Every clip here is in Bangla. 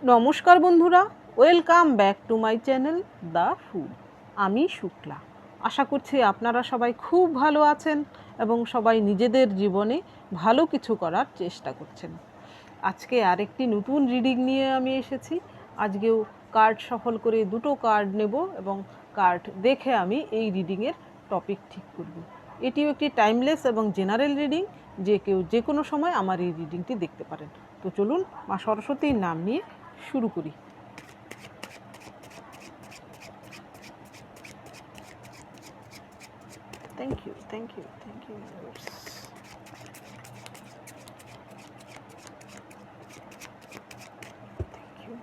নমস্কার বন্ধুরা, welcome back to my channel the food. আমি শুক্লা। আশা করছি আপনারা সবাই খুব ভালো আছেন এবং সবাই নিজেদের জীবনে ভালো কিছু করার চেষ্টা করছেন। আজকে আরেকটি নতুন রিডিং নিয়ে আমি এসেছি। আজকেও কার্ড সফল করে দুটো কার্ড নেব এবং কার্ড দেখে আমি এই রিডিংয়ের টপিক ঠিক করব। এটিও একটি টাইমলেস এবং জেনারেল রিডিং, যে কেউ যে কোনো সময় আমার এই রিডিংটি দেখতে পারেন। তো চলুন মা সরস্বতীর নাম নিয়ে শুরু করি। Thank you, thank you, thank you. Thank you.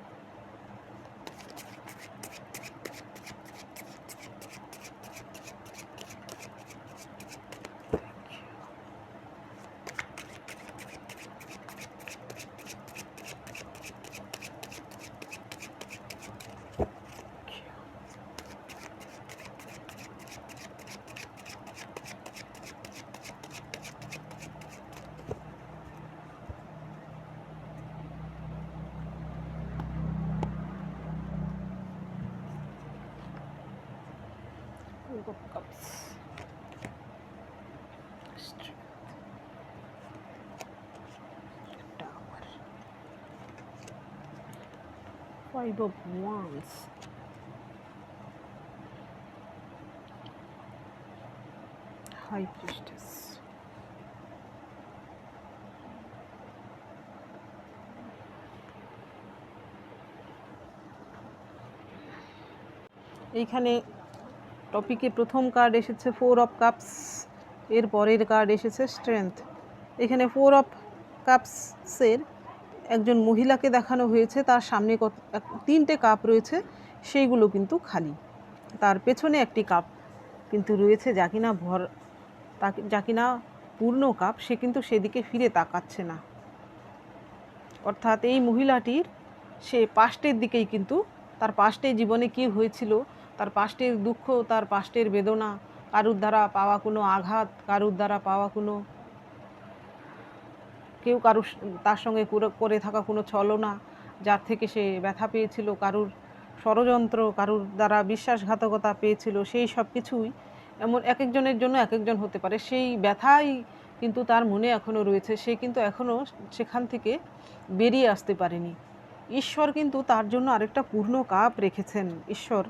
Queen of Cups. Tower. Five of Wands. High Priestess. এইখানে টপিকে প্রথম কার্ড এসেছে 4 অফ কাপস, এর পরের কার্ড এসেছে স্ট্রেংথ। এখানে 4 অফ কাপসের একজন মহিলাকে দেখানো হয়েছে, তার সামনে 3টে কাপ রয়েছে, সেইগুলো কিন্তু খালি। তার পেছনে একটি কাপ কিন্তু রয়েছে যা কিনা পূর্ণ কাপ, সে কিন্তু সেদিকে ফিরে তাকাচ্ছে না। অর্থাৎ এই মহিলাটির সে পাস্টের দিকেই, কিন্তু তার পাস্টের জীবনে কি হয়েছিল, তার পাস্টের দুঃখ, তার পাস্টের বেদনা, কারুর দ্বারা পাওয়া কোনো আঘাত, কারুর দ্বারা পাওয়া কোনো কেউ তার সঙ্গে করে থাকা কোনো ছলনা, যার থেকে সে ব্যথা পেয়েছিল, কারুর ষড়যন্ত্র, কারুর দ্বারা বিশ্বাসঘাতকতা পেয়েছিল, সেই সব কিছুই এমন এক একজনের জন্য এক একজন হতে পারে। সেই ব্যথাই কিন্তু তার মনে এখনও রয়েছে, সে কিন্তু এখনও সেখান থেকে বেরিয়ে আসতে পারেনি। ঈশ্বর কিন্তু তার জন্য আরেকটা পূর্ণ কাপ রেখেছেন। ঈশ্বর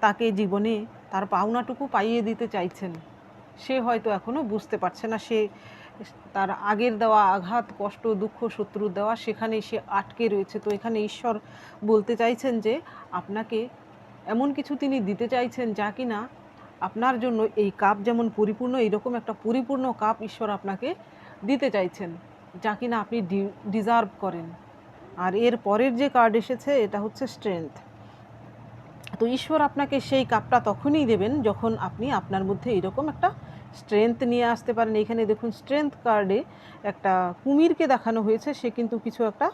তাকে জীবনে তার পাওনাটুকু পাইয়ে দিতে চাইছেন। সে হয়তো এখনও বুঝতে পারছে না, সে তার আগের দেওয়া আঘাত, কষ্ট, দুঃখ, শত্রুর দেওয়া, সেখানেই সে আটকে রয়েছে। তো এখানে ঈশ্বর বলতে চাইছেন যে আপনাকে এমন কিছু তিনি দিতে চাইছেন যা কিনা আপনার জন্য এই কাপ যেমন পরিপূর্ণ, এইরকম একটা পরিপূর্ণ কাপ ঈশ্বর আপনাকে দিতে চাইছেন, যা কিনা আপনি ডিজার্ভ করেন। আর এর পরের যে কার্ড এসেছে এটা হচ্ছে স্ট্রেংথ। তো ঈশ্বর আপনাকে সেই কাপটা তখনই দেবেন যখন আপনি আপনার মধ্যে এরকম একটা স্ট্রেংথ নিয়ে আসতে পারেন। এখানে দেখুন স্ট্রেংথ কার্ডে একটা কুমিরকে দেখানো হয়েছে, সে কিন্তু কিছু একটা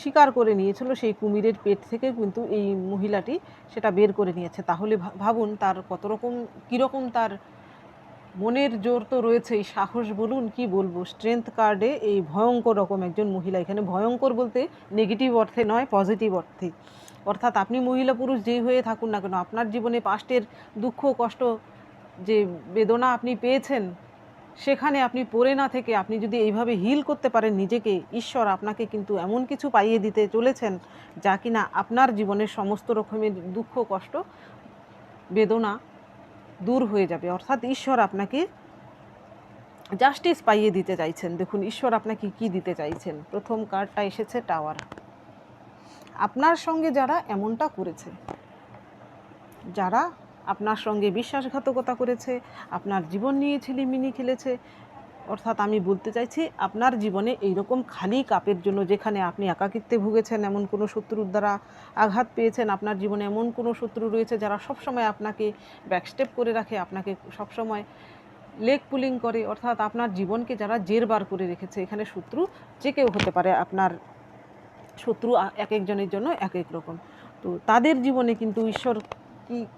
শিকার করে নিয়েছিল, সেই কুমিরের পেট থেকে কিন্তু এই মহিলাটি সেটা বের করে নিয়েছে। তাহলে ভাবুন তার কীরকম তার মনের জোর তো রয়েছে, এই সাহস বলুন কি বলবো। স্ট্রেংথ কার্ডে এই ভয়ঙ্কর রকম একজন মহিলা, এখানে ভয়ঙ্কর বলতে নেগেটিভ অর্থে নয়, পজিটিভ অর্থে। অর্থাৎ আপনি মহিলা পুরুষ যেই হয়ে থাকুন না কেন, আপনার জীবনে পাস্টের দুঃখ কষ্ট যে বেদনা আপনি পেয়েছেন, সেখানে আপনি পড়ে না থেকে আপনি যদি এইভাবে হিল করতে পারেন নিজেকে, ঈশ্বর আপনাকে কিন্তু এমন কিছু পাইয়ে দিতে চলেছেন যা কিনা আপনার জীবনের সমস্ত রকমের দুঃখ কষ্ট বেদনা দূর হয়ে যাবে। অর্থাৎ ঈশ্বর আপনাকে জাস্টিস পাইয়ে দিতে চাইছেন। দেখুন ঈশ্বর আপনাকে কি দিতে চাইছেন। প্রথম কার্ডটা এসেছে টাওয়ার। আপনার সঙ্গে যারা এমনটা করেছে, যারা আপনার সঙ্গে বিশ্বাসঘাতকতা করেছে, আপনার জীবন নিয়ে ছিলিমিনি খেলেছে, অর্থাৎ আমি বলতে চাইছি আপনার জীবনে এইরকম খালি কাপের জন্য, যেখানে আপনি একাকিত্বে ভুগেছেন, এমন কোনো শত্রুর দ্বারা আঘাত পেয়েছেন, আপনার জীবনে এমন কোনো শত্রু রয়েছে যারা সবসময় আপনাকে ব্যাকস্টেপ করে রাখে, আপনাকে সবসময় লেগ পুলিং করে, অর্থাৎ আপনার জীবনকে যারা জেরবার করে রেখেছে। এখানে শত্রু যে কেউ হতে পারে, আপনার শত্রু এক একজনের জন্য এক এক রকম। তো তাদের জীবনে কিন্তু ঈশ্বর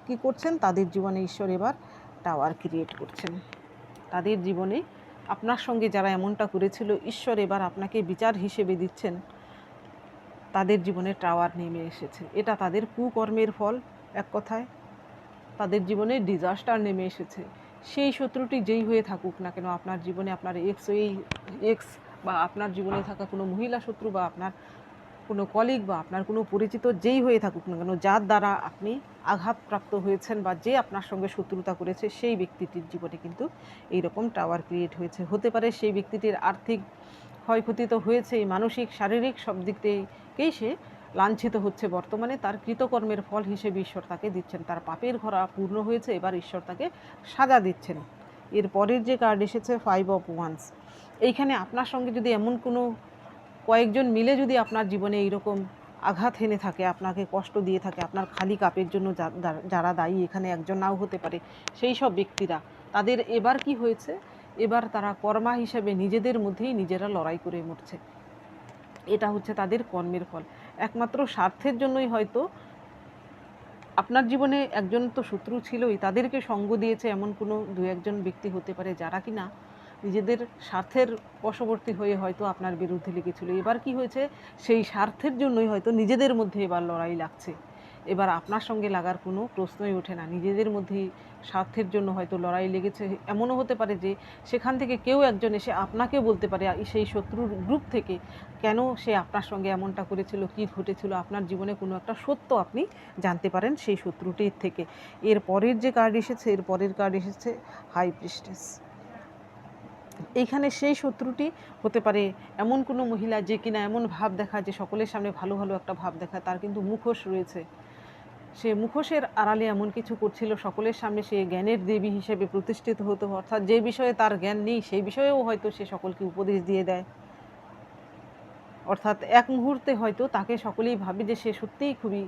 কি করছেন, তাদের জীবনে ঈশ্বর এবার টাওয়ার ক্রিয়েট করছেন। তাদের জীবনে আপনার সঙ্গে যারা এমনটা করেছিল, ঈশ্বর এবার আপনাকে বিচার হিসেবে দিচ্ছেন তাদের জীবনে টাওয়ার নেমে এসেছে। এটা তাদের কুকর্মের ফল। এক কথায় তাদের জীবনে ডিজাস্টার নেমে এসেছে। সেই শত্রুটি যেই হয়ে থাকুক না কেন, আপনার জীবনে আপনার এক্স বা আপনার জীবনে থাকা কোনো মহিলা শত্রু বা আপনার কোনো কলিগ বা আপনার কোনো পরিচিত যেই হয়ে থাকুক না কেন, যার দ্বারা আপনি আঘাতপ্রাপ্ত হয়েছেন বা যে আপনার সঙ্গে শত্রুতা করেছে, সেই ব্যক্তিটির জীবনে কিন্তু এইরকম টাওয়ার ক্রিয়েট হয়েছে। হতে পারে সেই ব্যক্তিটির আর্থিক ক্ষয়ক্ষতি তো হয়েছেই, মানসিক শারীরিক সব দিক থেকেই সে লাঞ্ছিত হচ্ছে। বর্তমানে তার কৃতকর্মের ফল হিসেবে ঈশ্বর তাকে দিচ্ছেন। তার পাপের ঘরা পূর্ণ হয়েছে, এবার ঈশ্বর তাকে সাজা দিচ্ছেন। এর পরের যে কার্ড এসেছে 5 অফ ওয়ান্স। এইখানে আপনার সঙ্গে যদি এমন কোনো কয়েকজন মিলে যদি আপনার জীবনে এইরকম আঘাত হেনে থাকে, আপনাকে কষ্ট দিয়ে থাকে, আপনার খালি কাপের জন্য যারা দায়ী, এখানে একজন নাও হতে পারে, সেই সব ব্যক্তিরা, তাদের এবার কি হয়েছে, এবার তারা কর্মা হিসেবে নিজেদের মধ্যেই নিজেরা লড়াই করে মরছে। এটা হচ্ছে তাদের কর্মের ফল। একমাত্র স্বার্থের জন্যই হয়তো আপনার জীবনে একজন তো শত্রু ছিলই, তাদেরকে সঙ্গ দিয়েছে এমন কোনো দু একজন ব্যক্তি হতে পারে যারা কিনা নিজেদের স্বার্থের বশবর্তী হয়ে হয়তো আপনার বিরুদ্ধে লেগেছিল। এবার কি হয়েছে, সেই স্বার্থের জন্যই হয়তো নিজেদের মধ্যে এবার লড়াই লাগছে। এবার আপনার সঙ্গে লাগার কোনো প্রশ্নই ওঠে না, নিজেদের মধ্যেই স্বার্থের জন্য হয়তো লড়াই লেগেছে। এমনও হতে পারে যে সেখান থেকে কেউ একজন এসে আপনাকে বলতে পারে সেই শত্রুর গ্রুপ থেকে, কেন সে আপনার সঙ্গে এমনটা করেছিল, কী ঘটেছিল, আপনার জীবনে কোনো একটা সত্য আপনি জানতে পারেন সেই শত্রুটির থেকে। এর পরের যে কার্ড এসেছে, এর পরের কার্ড এসেছে হাই প্রিস্টেস। এইখানে সেই শত্রুটি হতে পারে এমন কোনো মহিলা যে কিনা এমন ভাব দেখায়, যে সকলের সামনে ভালো ভালো একটা ভাব দেখায়, তার কিন্তু মুখোশ রয়েছে। সে মুখোশের আড়ালে এমন কিছু করছিল, সকলের সামনে সে জ্ঞানের দেবী হিসেবে প্রতিষ্ঠিত হতো, অর্থাৎ যে বিষয়ে তার জ্ঞান নেই সেই বিষয়েও হয়তো সে সকলকে উপদেশ দিয়ে দেয়। অর্থাৎ এক মুহূর্তে হয়তো তাকে সকলেই ভাবে যে সে সত্যিই খুবই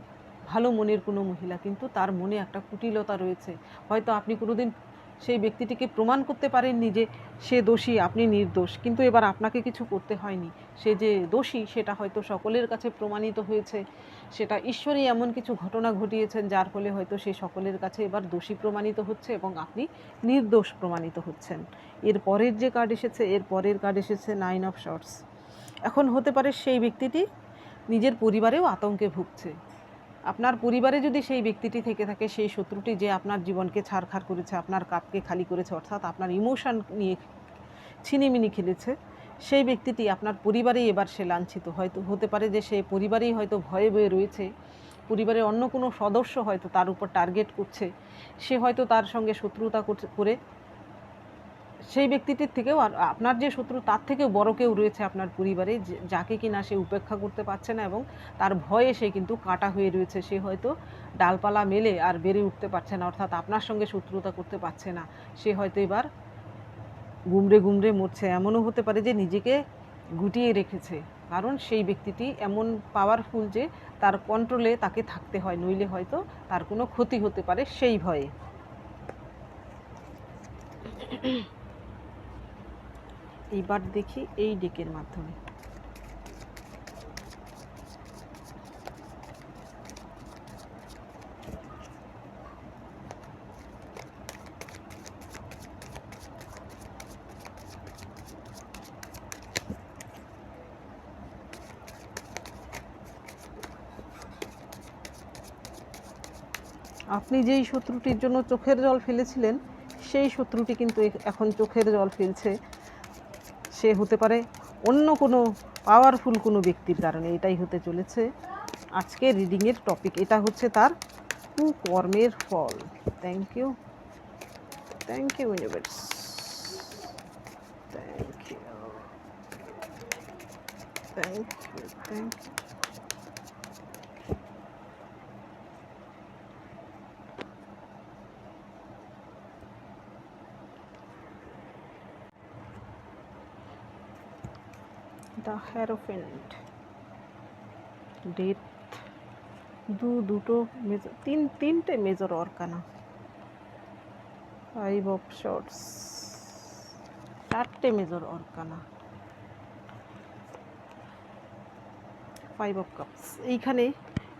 ভালো মনের কোনো মহিলা, কিন্তু তার মনে একটা কুটিলতা রয়েছে। হয়তো আপনি কোনোদিন সেই ব্যক্তিটিকে প্রমাণ করতে পারেননি যে সে দোষী, আপনি নির্দোষ, কিন্তু এবার আপনাকে কিছু করতে হয়নি। সে যে দোষী সেটা হয়তো সকলের কাছে প্রমাণিত হয়েছে, সেটা ঈশ্বরই এমন কিছু ঘটনা ঘটিয়েছেন যার ফলে হয়তো সে সকলের কাছে এবার দোষী প্রমাণিত হচ্ছে এবং আপনি নির্দোষ প্রমাণিত হচ্ছেন। এর পরের যে কার্ড এসেছে, এর পরের কার্ড এসেছে 9 অফ শর্টস। এখন হতে পারে সেই ব্যক্তিটি নিজের পরিবারেও আতঙ্কে ভুগছে। আপনার পরিবারে যদি সেই ব্যক্তিটি থেকে থাকে, সেই শত্রুটি যে আপনার জীবনকে ছারখার করেছে, আপনার কাপকে খালি করেছে, অর্থাৎ আপনার ইমোশন নিয়ে ছিনিমিনি খেলেছে, সেই ব্যক্তিটি আপনার পরিবারেই এবার সে লাঞ্ছিত। হয়তো হতে পারে যে সে পরিবারেই হয়তো ভয়ে ভয়ে রয়েছে, পরিবারের অন্য কোনো সদস্য হয়তো তার উপর টার্গেট করছে, সে হয়তো তার সঙ্গে শত্রুতা করে সেই ব্যক্তিটির থেকেও, আর আপনার যে শত্রু তার থেকেও বড় কেউ রয়েছে আপনার পরিবারে, যাকে কিনা সে উপেক্ষা করতে পারছে না এবং তার ভয়ে সে কিন্তু কাটা হয়ে রয়েছে। সে হয়তো ডালপালা মেলে আর বেড়ে উঠতে পারছে না, অর্থাৎ আপনার সঙ্গে শত্রুতা করতে পারছে না। সে হয়তো এবার গুমড়ে গুমড়ে মরছে। এমনও হতে পারে যে নিজেকে গুটিয়ে রেখেছে, কারণ সেই ব্যক্তিটি এমন পাওয়ারফুল যে তার কন্ট্রোলে তাকে থাকতে হয়, নইলে হয়তো তার কোনো ক্ষতি হতে পারে সেই ভয়ে। এইবার দেখি এই ডেকের মাধ্যমে। আপনি যেই শত্রুটির জন্য চোখের জল ফেলেছিলেন, সেই শত্রুটি কিন্তু এখন চোখের জল ফেলছে। সে হতে পারে অন্য কোনো পাওয়ারফুল কোনো ব্যক্তির কারণে। এটাই হতে চলেছে আজকে রিডিংয়ের টপিক। এটা হচ্ছে তার কুকর্মের ফল। Thank you universe, thank you. The Hierophant, death, দুটো মেজর, তিনটে মেজর অর্কানা, 5 অফ শর্টস, 4টে মেজর অর্কানা, 5 অফ কাপস। এইখানে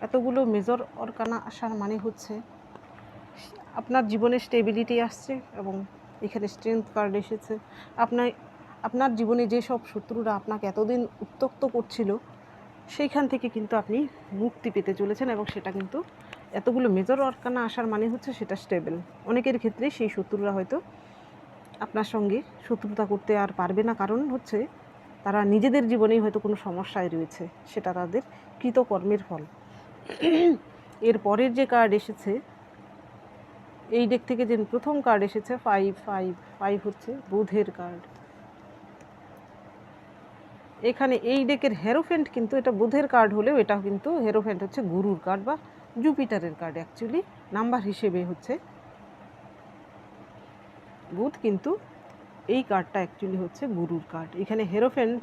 এতগুলো মেজর অর্কানা আসার মানে হচ্ছে আপনার জীবনে স্টেবিলিটি আসছে এবং এখানে স্ট্রেংথ কার্ড এসেছে। আপনার জীবনে যেসব শত্রুরা আপনাকে এতদিন উত্ত্যক্ত করছিল, সেইখান থেকে কিন্তু আপনি মুক্তি পেতে চলেছেন, এবং সেটা কিন্তু এতগুলো মেজর আরকানা আসার মানে হচ্ছে সেটা স্টেবল। অনেকের ক্ষেত্রে সেই শত্রুরা হয়তো আপনার সঙ্গে শত্রুতা করতে আর পারবে না, কারণ হচ্ছে তারা নিজেদের জীবনেই হয়তো কোনো সমস্যায় রয়েছে, সেটা তাদের কৃতকর্মের ফল। এর পরের যে কার্ড এসেছে এই ডেক থেকে, যে প্রথম কার্ড এসেছে 5 হচ্ছে বুধের কার্ড। এখানে এই ডেকের হেরোফেন্ট কিন্তু এটা বুধের কার্ড হলেও এটা কিন্তু হেরোফেন্ট হচ্ছে গুরুর কার্ড বা জুপিটারের কার্ড। অ্যাকচুয়ালি নাম্বার হিসেবে হচ্ছে বুধ, কিন্তু এই কার্ডটা অ্যাকচুয়ালি হচ্ছে গুরুর কার্ড। এখানে হেরোফেন্ট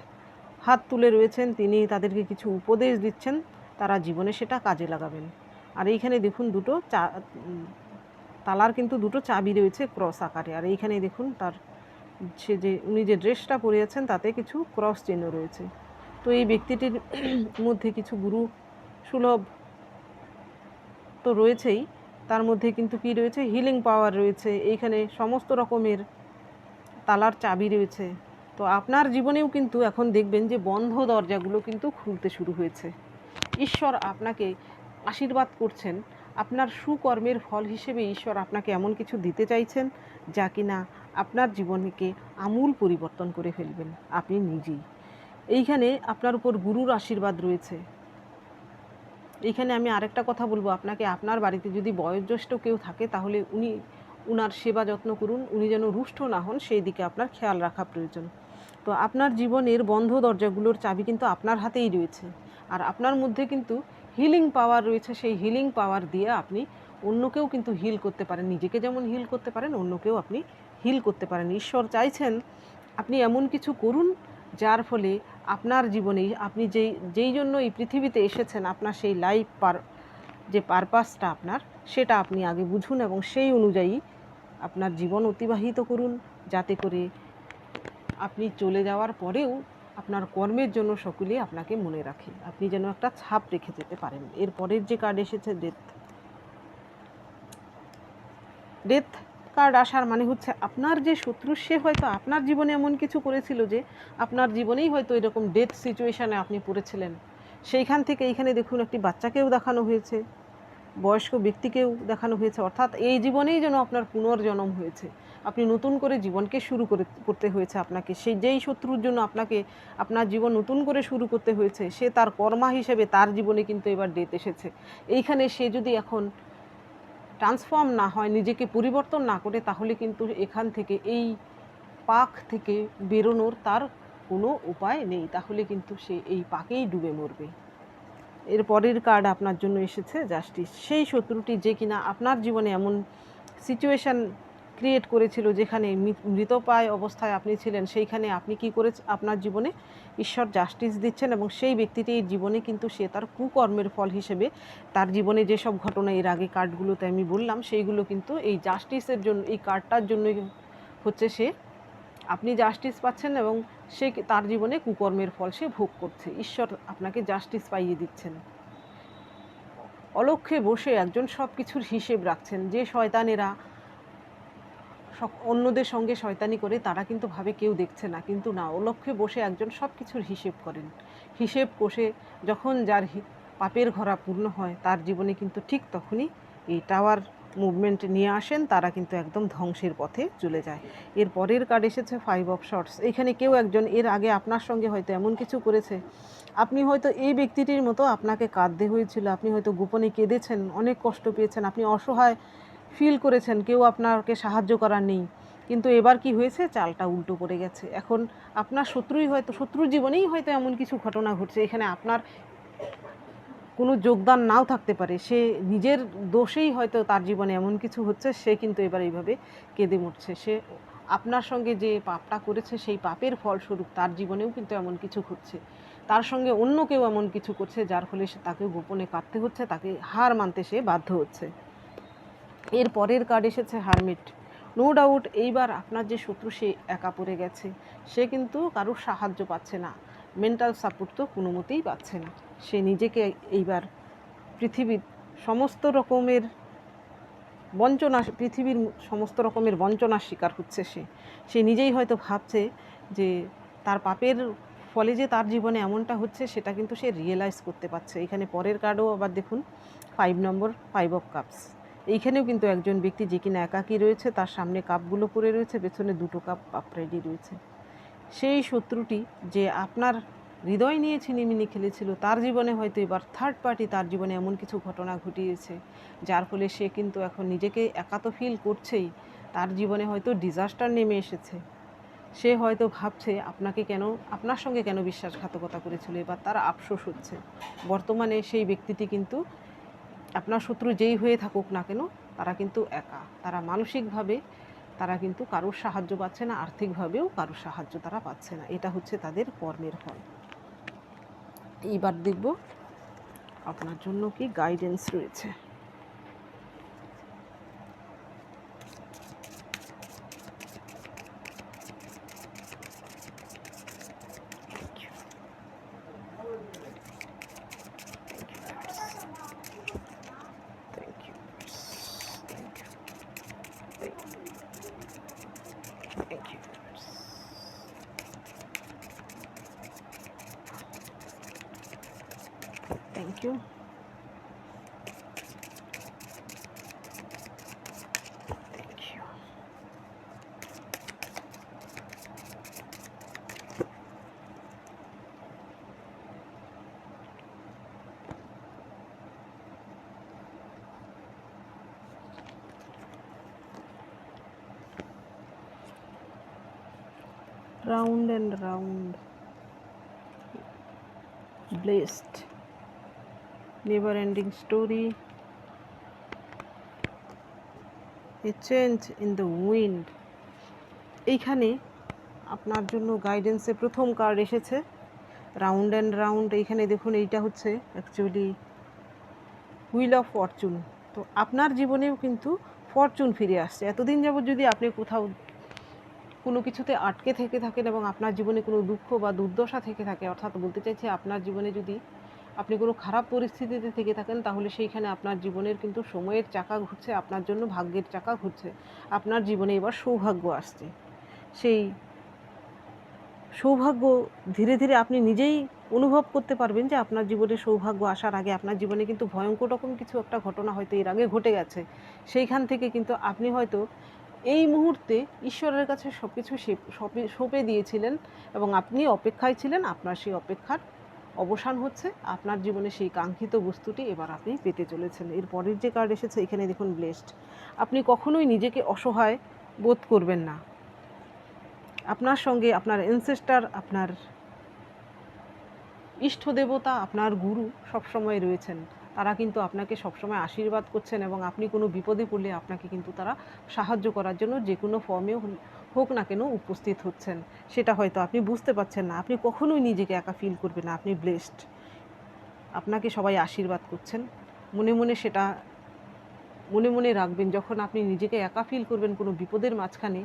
হাত তুলে রয়েছেন, তিনি তাদেরকে কিছু উপদেশ দিচ্ছেন, তারা জীবনে সেটা কাজে লাগাবেন। আর এইখানে দেখুন দুটো তালার কিন্তু দুটো চাবি রয়েছে ক্রস আকারে। আর এইখানে দেখুন তার উনি যে ড্রেসটা পরে আছেন তাতে কিছু ক্রস চিহ্ন রয়েছে। তো এই ব্যক্তিটির মধ্যে কিছু গুরু সুলভ তো রয়েছেই, তার মধ্যে কিন্তু কি রয়েছে, হিলিং পাওয়ার রয়েছে, এইখানে সমস্ত রকমের তালার চাবি রয়েছে। তো আপনার জীবনেও কিন্তু এখন দেখবেন যে বন্ধ দরজাগুলো কিন্তু খুলতে শুরু হয়েছে। ঈশ্বর আপনাকে আশীর্বাদ করছেন, আপনার সুকর্মের ফল হিসেবে ঈশ্বর আপনাকে এমন কিছু দিতে চাইছেন যা কিনা আপনার জীবনকে আমূল পরিবর্তন করে ফেলবেন আপনি নিজেই। এইখানে আপনার উপর গুরুর আশীর্বাদ রয়েছে। এইখানে আমি আরেকটা কথা বলবো আপনাকে, আপনার বাড়িতে যদি বয়োজ্যেষ্ঠ কেউ থাকে তাহলে উনার সেবা যত্ন করুন, উনি যেন রুষ্ট না হন সেই দিকে আপনার খেয়াল রাখা প্রয়োজন। তো আপনার জীবনের বন্ধ দরজাগুলোর চাবি কিন্তু আপনার হাতেই রয়েছে, আর আপনার মধ্যে কিন্তু হিলিং পাওয়ার রয়েছে। সেই হিলিং পাওয়ার দিয়ে আপনি অন্যকেও কিন্তু হিল করতে পারেন, নিজেকে যেমন হিল করতে পারেন অন্যকেও আপনি হিল করতে পারেন। ঈশ্বর চাইছেন আপনি এমন কিছু করুন যার ফলে আপনার জীবনে আপনি যেই জন্য এই পৃথিবীতে এসেছেন, আপনার সেই যে পারপাসটা আপনার, সেটা আপনি আগে বুঝুন এবং সেই অনুযায়ী আপনার জীবন অতিবাহিত করুন, যাতে করে আপনি চলে যাওয়ার পরেও আপনার কর্মের জন্য সকলে আপনাকে মনে রাখে, আপনি যেন একটা ছাপ রেখে যেতে পারেন। এর পরের যে কার্ড এসেছে ডেথ কার্ড আসার মানে হচ্ছে আপনার যে শত্রু সে হয়তো আপনার জীবনে এমন কিছু করেছিল যে আপনার জীবনেই হয়তো এরকম ডেথ সিচুয়েশানে আপনি পড়েছিলেন। সেইখান থেকে এইখানে দেখুন একটি বাচ্চাকেও দেখানো হয়েছে, বয়স্ক ব্যক্তিকেও দেখানো হয়েছে, অর্থাৎ এই জীবনেই যেন আপনার পুনর্জন্ম হয়েছে, আপনি নতুন করে জীবনকে শুরু করতে হয়েছে আপনাকে। যেই শত্রুর জন্য আপনাকে আপনার জীবন নতুন করে শুরু করতে হয়েছে, সে তার কর্মা হিসেবে তার জীবনে কিন্তু এবার ডেথ এসেছে। এইখানে সে যদি এখন ট্রান্সফর্ম না হয়, নিজেকে পরিবর্তন না করে, তাহলে কিন্তু এখান থেকে এই পাক থেকে বেরোনোর তার কোনো উপায় নেই, তাহলে কিন্তু সে এই পাকেই ডুবে মরবে। এর পরের কার্ড আপনার জন্য এসেছে জাস্টিস। সেই শত্রুটি যে কিনা আপনার জীবনে এমন সিচুয়েশান ক্রিয়েট করেছিল যেখানে মৃতপ্রায় অবস্থায় আপনি ছিলেন, সেইখানে আপনি কি করে আপনার জীবনে ঈশ্বর জাস্টিস দিচ্ছেন, এবং সেই ব্যক্তিটির জীবনে কিন্তু সে তার কুকর্মের ফল হিসেবে তার জীবনে যেসব ঘটনা এর আগে কার্ডগুলোতে আমি বললাম সেইগুলো কিন্তু এই জাস্টিসের জন্য, এই কার্ডটার জন্যই হচ্ছে সে আপনি জাস্টিস পাচ্ছেন, এবং সে তার জীবনে কুকর্মের ফল সে ভোগ করছে। ঈশ্বর আপনাকে জাস্টিস পাইয়ে দিচ্ছেন। অলক্ষ্যে বসে একজন সব কিছুর হিসেব রাখছেন। যে শয়তানেরা অন্যদের সঙ্গে শয়তানি করে তারা কিন্তু ভাবে কেউ দেখছে না, কিন্তু না, অলক্ষ্যে বসে একজন সব কিছুর হিসেব করেন। হিসেব কষে যখন যার পাপের ঘরা পূর্ণ হয় তার জীবনে কিন্তু ঠিক তখনই এই টাওয়ার মুভমেন্ট নিয়ে আসেন, তারা কিন্তু একদম ধ্বংসের পথে চলে যায়। এর পরের কার্ড এসেছে 5 অফ শর্টস। এখানে কেউ একজন এর আগে আপনার সঙ্গে হয়তো এমন কিছু করেছে, আপনি হয়তো এই ব্যক্তিটির মতো আপনাকে কাঁদতে হয়েছিল, আপনি হয়তো গোপনে কেঁদেছেন, অনেক কষ্ট পেয়েছেন, আপনি অসহায় ফিল করেছেন, কেউ আপনাকে সাহায্য করার নেই। কিন্তু এবার কি হয়েছে, চালটা উল্টো পড়ে গেছে। এখন আপনার শত্রুর জীবনেই হয়তো এমন কিছু ঘটনা ঘটছে, এখানে আপনার কোনো যোগদান নাও থাকতে পারে, সে নিজের দোষেই হয়তো তার জীবনে এমন কিছু হচ্ছে, সে কিন্তু এবার এইভাবে কেঁদে মরছে। সে আপনার সঙ্গে যে পাপটা করেছে সেই পাপের ফলস্বরূপ তার জীবনেও কিন্তু এমন কিছু ঘটছে, তার সঙ্গে অন্য কেউ এমন কিছু করছে যার ফলে সে তাকে গোপনে কাঁদতে হচ্ছে, তাকে হার মানতে সে বাধ্য হচ্ছে। এর পরের কার্ড এসেছে হারমিট। নো ডাউট এইবার আপনার যে শত্রু সে একা পড়ে গেছে, সে কিন্তু কারোর সাহায্য পাচ্ছে না, মেন্টাল সাপোর্ট তো কোনো মতেই পাচ্ছে না। সে নিজেকে এইবার পৃথিবীর সমস্ত রকমের বঞ্চনার শিকার হচ্ছে। সে নিজেই হয়তো ভাবছে যে তার পাপের ফলে যে তার জীবনে এমনটা হচ্ছে সেটা কিন্তু সে রিয়েলাইজ করতে পারছে। এখানে পরের কার্ডও আবার দেখুন 5 নম্বর, 5 অফ কাপস। এইখানেও কিন্তু একজন ব্যক্তি যে কিনা একাকী রয়েছে, তার সামনে কাপগুলো পড়ে রয়েছে, পেছনে 2টো কাপ আপরেডি রয়েছে। সেই শত্রুটি যে আপনার হৃদয় নিয়ে ছিনিমিনি খেলেছিল, তার জীবনে হয়তো এবার থার্ড পার্টি তার জীবনে এমন কিছু ঘটনা ঘটিয়েছে যার ফলে সে কিন্তু এখন নিজেকে একা তো ফিল করছেই, তার জীবনে হয়তো ডিজাস্টার নেমে এসেছে। সে হয়তো ভাবছে আপনাকে কেন, আপনার সঙ্গে কেন বিশ্বাসঘাতকতা করেছিল, এবার তার আফসোস হচ্ছে। বর্তমানে সেই ব্যক্তিটি কিন্তু আপনার শত্রু যেই হয়ে থাকুক না কেন, তারা কিন্তু একা, তারা মানসিকভাবে তারা কিন্তু কারোর সাহায্য পাচ্ছে না, আর্থিকভাবেও কারোর সাহায্য তারা পাচ্ছে না। এটা হচ্ছে তাদের কর্মের ফল। এইবার দেখব আপনার জন্য কি গাইডেন্স রয়েছে। Thank you. Thank you. Round and round, blessed, never ending story, a change in the wind. এইখানে আপনার জন্য গাইডেন্সে প্রথম কার্ড এসেছে রাউন্ড অ্যান্ড রাউন্ড। এইখানে দেখুন এইটা হচ্ছে অ্যাকচুয়ালি হুইল অফ ফরচুন। তো আপনার জীবনেও কিন্তু ফরচুন ফিরে আসছে। এতদিন যাবত যদি আপনি কোথাও কোনো কিছুতে আটকে থেকে থাকেন এবং আপনার জীবনে কোনো দুঃখ বা দুর্দশা থেকে থাকে, অর্থাৎ বলতে চাইছি আপনার জীবনে যদি আপনি কোনো খারাপ পরিস্থিতিতে থেকে থাকেন, তাহলে সেইখানে আপনার জীবনের কিন্তু সময়ের চাকা ঘুরছে, আপনার জন্য ভাগ্যের চাকা ঘুরছে। আপনার জীবনে এবার সৌভাগ্য আসছে। সেই সৌভাগ্য ধীরে ধীরে আপনি নিজেই অনুভব করতে পারবেন যে আপনার জীবনে সৌভাগ্য আসার আগে আপনার জীবনে কিন্তু ভয়ঙ্কর রকম কিছু একটা ঘটনা হয়তো এর আগে ঘটে গেছে। সেইখান থেকে কিন্তু আপনি হয়তো এই মুহূর্তে ঈশ্বরের কাছে সব কিছু সঁপে দিয়েছিলেন এবং আপনি অপেক্ষায় ছিলেন। আপনার সেই অপেক্ষার অবসান হচ্ছে, আপনার জীবনে সেই কাঙ্ক্ষিত বস্তুটি এবার আপনি পেতে চলেছেন। এর পরের যে কার্ড এসেছে এখানে দেখুন ব্লেসড। আপনি কখনোই নিজেকে অসহায় বোধ করবেন না। আপনার সঙ্গে আপনার এনসেস্টার, আপনার ইষ্ট দেবতা, আপনার গুরু সবসময় রয়েছেন। তারা কিন্তু আপনাকে সবসময় আশীর্বাদ করছেন এবং আপনি কোনো বিপদে পড়লে আপনাকে কিন্তু তারা সাহায্য করার জন্য যে কোনো ফর্মে হোক না কেন উপস্থিত হচ্ছেন। সেটা হয়তো আপনি বুঝতে পারছেন না। আপনি কখনোই নিজেকে একা ফিল করবেন না, আপনি ব্লেসড। আপনাকে সবাই আশীর্বাদ করছেন। মনে মনে সেটা মনে মনে রাখবেন, যখন আপনি নিজেকে একা ফিল করবেন কোনো বিপদের মাঝখানে,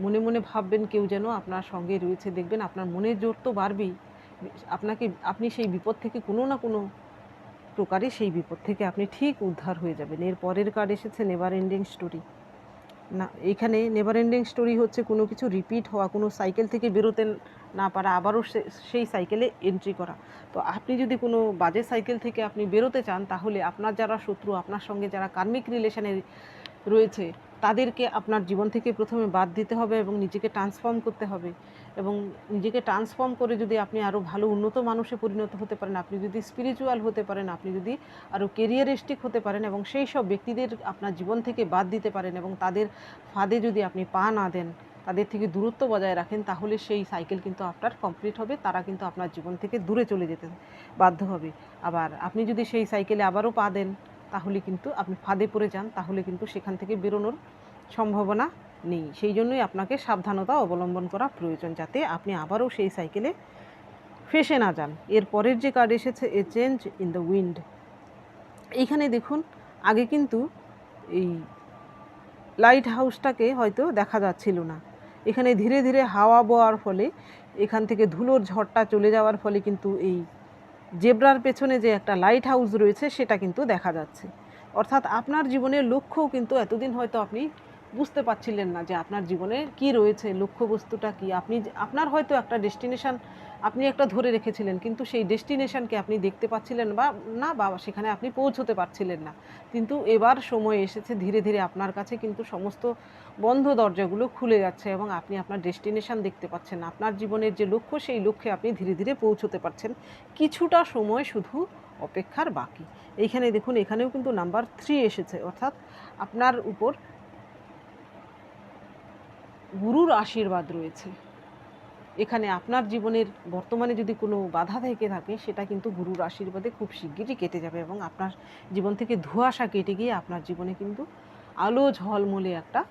মনে মনে ভাববেন কেউ যেন আপনার সঙ্গে রয়েছে। দেখবেন আপনার মনের জোর তো বাড়বেই, আপনি সেই বিপদ থেকে কোনো না কোনো প্রকারে সেই বিপদ থেকে আপনি ঠিক উদ্ধার হয়ে যাবেন। এর পরের কার্ড এসেছে নেভার এন্ডিং স্টোরি। না, এখানে নেভার এন্ডিং স্টোরি হচ্ছে কোনো কিছু রিপিট হওয়া, কোনো সাইকেল থেকে বেরোতে না পারা, আবারও সেই সাইকেলে এন্ট্রি করা। তো আপনি যদি কোনো বাজে সাইকেল থেকে আপনি বেরোতে চান, তাহলে আপনার যারা শত্রু, আপনার সঙ্গে যারা কার্মিক রিলেশনে রয়েছে, তাদেরকে আপনার জীবন থেকে প্রথমে বাদ দিতে হবে এবং নিজেকে ট্রান্সফর্ম করতে হবে। এবং নিজেকে ট্রান্সফর্ম করে যদি আপনি আরও ভালো উন্নত মানুষে পরিণত হতে পারেন, আপনি যদি স্পিরিচুয়াল হতে পারেন, আপনি যদি আরও কেরিয়ারিস্টিক হতে পারেন এবং সেই সব ব্যক্তিদের আপনার জীবন থেকে বাদ দিতে পারেন এবং তাদের ফাঁদে যদি আপনি পা না দেন, তাদের থেকে দূরত্ব বজায় রাখেন, তাহলে সেই সাইকেল কিন্তু আপনার কমপ্লিট হবে। তারা কিন্তু আপনার জীবন থেকে দূরে চলে যেতে বাধ্য হবে। আবার আপনি যদি সেই সাইকেলে আবারও পা দেন, তাহলে কিন্তু আপনি ফাঁদে পড়ে যান, তাহলে কিন্তু সেখান থেকে বেরোনোর সম্ভাবনা নেই। সেই জন্যই আপনাকে সাবধানতা অবলম্বন করা প্রয়োজন, যাতে আপনি আবারও সেই সাইকেলে ফেসে না যান। এর পরের যে কার্ড এসেছে এ চেঞ্জ ইন দ্য উইন্ড। এইখানে দেখুন আগে কিন্তু এই লাইট হাউসটাকে হয়তো দেখা যাচ্ছিল না। এখানে ধীরে ধীরে হাওয়া বওয়ার ফলে, এখান থেকে ধুলোর ঝড়টা চলে যাওয়ার ফলে কিন্তু এই জেব্রার পেছনে যে একটা লাইট হাউস রয়েছে সেটা কিন্তু দেখা যাচ্ছে। অর্থাৎ আপনার জীবনের লক্ষ্যও কিন্তু এতদিন হয়তো আপনি বুঝতে পারছিলেন না যে আপনার জীবনে কি রয়েছে, লক্ষ্যবস্তুটা কি। আপনার হয়তো একটা ডেস্টিনেশন আপনি একটা ধরে রেখেছিলেন, কিন্তু সেই ডেস্টিনেশনকে আপনি দেখতে পাচ্ছিলেন না, বা সেখানে আপনি পৌঁছতে পারছিলেন না। কিন্তু এবার সময় এসেছে, ধীরে ধীরে আপনার কাছে কিন্তু সমস্ত বন্ধ দরজাগুলো খুলে যাচ্ছে এবং আপনি আপনার ডেস্টিনেশন দেখতে পাচ্ছেন। আপনার জীবনের যে লক্ষ্য, সেই লক্ষ্যে আপনি ধীরে ধীরে পৌঁছতে পারছেন। কিছুটা সময় শুধু অপেক্ষার বাকি। এইখানে দেখুন, এখানেও কিন্তু নাম্বার 3 এসেছে, অর্থাৎ আপনার উপর গুরুর আশীর্বাদ রয়েছে। এখানে আপনার জীবনের বর্তমানে যদি কোনো বাধা থেকে থাকে, সেটা কিন্তু গুরুর আশীর্বাদে খুব শিগগিরই কেটে যাবে এবং আপনার জীবন থেকে ধোঁয়াশা কেটে গিয়ে আপনার জীবনে কিন্তু আলো ঝলমলে একটা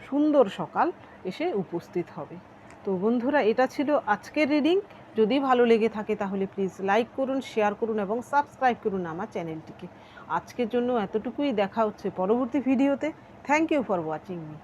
সুন্দর সকাল এসে উপস্থিত হবে। তো বন্ধুরা, এটা ছিল আজকের রিডিং। যদি ভালো লেগে থাকে তাহলে প্লিজ লাইক করুন, শেয়ার করুন এবং সাবস্ক্রাইব করুন আমার চ্যানেলটিকে। আজকের জন্য এতটুকুই। দেখা হচ্ছে পরবর্তী ভিডিওতে। Thank you for watching me.